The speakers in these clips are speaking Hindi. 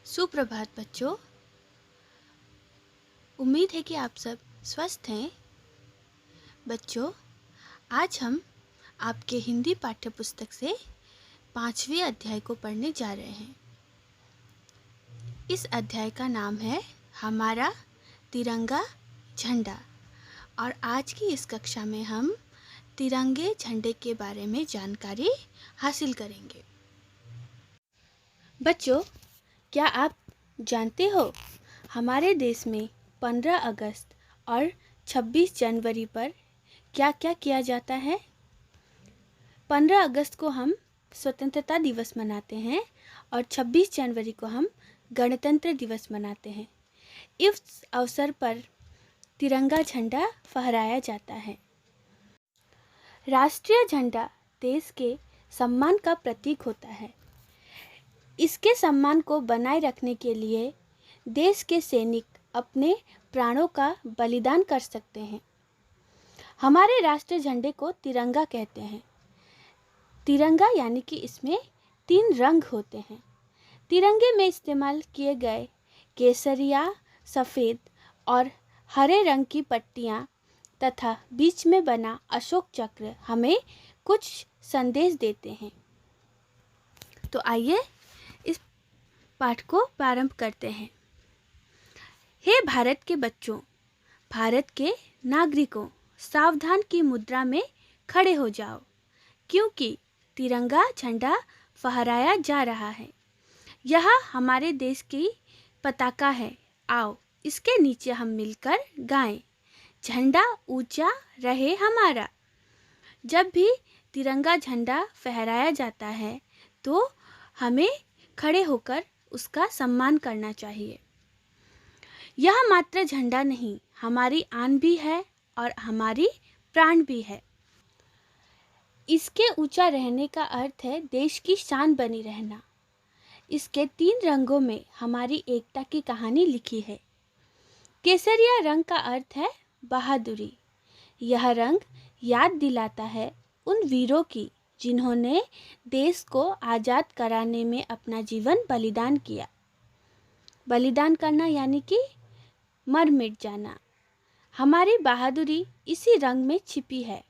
सुप्रभात बच्चों। उम्मीद है कि आप सब स्वस्थ हैं। बच्चों, आज हम आपके हिंदी पाठ्य पुस्तक से 5वें अध्याय को पढ़ने जा रहे हैं। इस अध्याय का नाम है हमारा तिरंगा झंडा और आज की इस कक्षा में हम तिरंगे झंडे के बारे में जानकारी हासिल करेंगे। बच्चों, क्या आप जानते हो हमारे देश में 15 अगस्त और 26 जनवरी पर क्या क्या किया जाता है? 15 अगस्त को हम स्वतंत्रता दिवस मनाते हैं और 26 जनवरी को हम गणतंत्र दिवस मनाते हैं। इस अवसर पर तिरंगा झंडा फहराया जाता है। राष्ट्रीय झंडा देश के सम्मान का प्रतीक होता है। इसके सम्मान को बनाए रखने के लिए देश के सैनिक अपने प्राणों का बलिदान कर सकते हैं। हमारे राष्ट्रीय झंडे को तिरंगा कहते हैं। तिरंगा यानी कि इसमें 3 रंग होते हैं। तिरंगे में इस्तेमाल किए गए केसरिया, सफ़ेद और हरे रंग की पट्टियाँ तथा बीच में बना अशोक चक्र हमें कुछ संदेश देते हैं। तो आइए इस पाठ को प्रारंभ करते हैं। हे भारत के बच्चों, भारत के नागरिकों, सावधान की मुद्रा में खड़े हो जाओ, क्योंकि तिरंगा झंडा फहराया जा रहा है। यह हमारे देश की पताका है। आओ इसके नीचे हम मिलकर गाएं, झंडा ऊंचा रहे हमारा। जब भी तिरंगा झंडा फहराया जाता है तो हमें खड़े होकर उसका सम्मान करना चाहिए। यह मात्र झंडा नहीं, हमारी आन भी है और हमारी प्राण भी है। इसके ऊंचा रहने का अर्थ है देश की शान बनी रहना। इसके 3 रंगों में हमारी एकता की कहानी लिखी है। केसरिया रंग का अर्थ है बहादुरी। यह रंग याद दिलाता है उन वीरों की जिन्होंने देश को आज़ाद कराने में अपना जीवन बलिदान किया। बलिदान करना यानी कि मर मिट जाना। हमारी बहादुरी इसी रंग में छिपी है।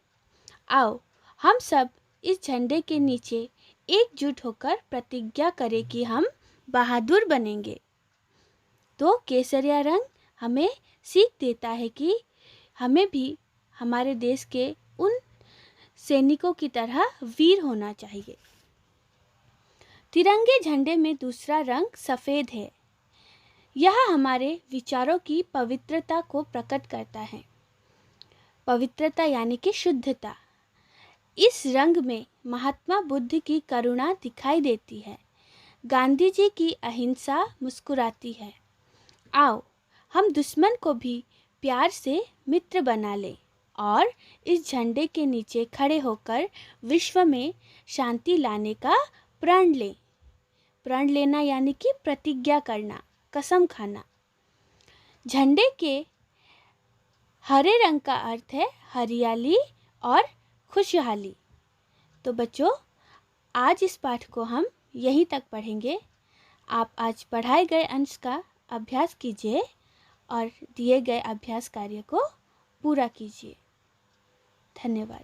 आओ हम सब इस झंडे के नीचे एकजुट होकर प्रतिज्ञा करें कि हम बहादुर बनेंगे। तो केसरिया रंग हमें सीख देता है कि हमें भी हमारे देश के उन सैनिकों की तरह वीर होना चाहिए। तिरंगे झंडे में दूसरा रंग सफ़ेद है। यह हमारे विचारों की पवित्रता को प्रकट करता है। पवित्रता यानी कि शुद्धता। इस रंग में महात्मा बुद्ध की करुणा दिखाई देती है। गांधी जी की अहिंसा मुस्कुराती है। आओ हम दुश्मन को भी प्यार से मित्र बना लें और इस झंडे के नीचे खड़े होकर विश्व में शांति लाने का प्रण लें। प्रण लेना यानी कि प्रतिज्ञा करना, कसम खाना। झंडे के हरे रंग का अर्थ है हरियाली और खुशहाली। तो बच्चों, आज इस पाठ को हम यहीं तक पढ़ेंगे। आप आज पढ़ाए गए अंश का अभ्यास कीजिए और दिए गए अभ्यास कार्य को पूरा कीजिए। धन्यवाद।